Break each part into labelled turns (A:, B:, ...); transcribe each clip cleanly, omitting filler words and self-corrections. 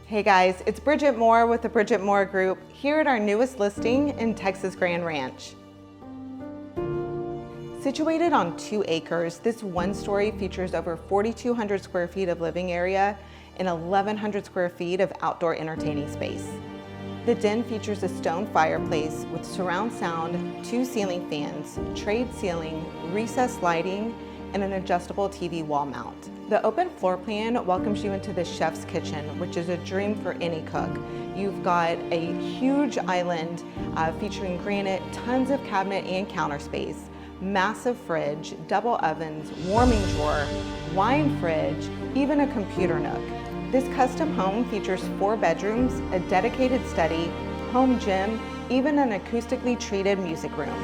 A: Hey guys, it's Bridget Moore with the Bridget Moore Group here at our newest listing in Texas Grand Ranch. Situated on 2 acres, this one-story features over 4,200 square feet of living area and 1,100 square feet of outdoor entertaining space. The den features a stone fireplace with surround sound, 2 ceiling fans, trade ceiling, recessed lighting, and an adjustable TV wall mount. The open floor plan welcomes you into the chef's kitchen, which is a dream for any cook. You've got a huge island featuring granite, tons of cabinet and counter space, massive fridge, double ovens, warming drawer, wine fridge, even a computer nook. This custom home features 4 bedrooms, a dedicated study, home gym, even an acoustically treated music room.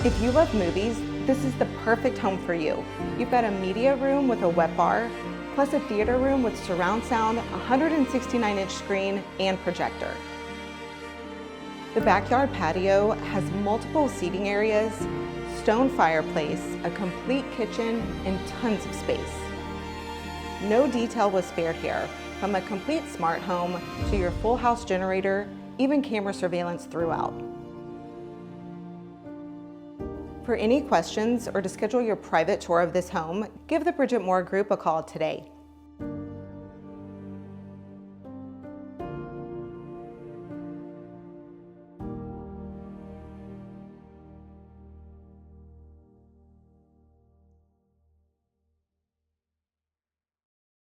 A: If you love movies, this is the perfect home for you. You've got a media room with a wet bar, plus a theater room with surround sound, 169-inch screen, and projector. The backyard patio has multiple seating areas, stone fireplace, a complete kitchen, and tons of space. No detail was spared here, from a complete smart home to your full house generator, even camera surveillance throughout. For any questions or to schedule your private tour of this home, give the Bridget Moore Group a call today.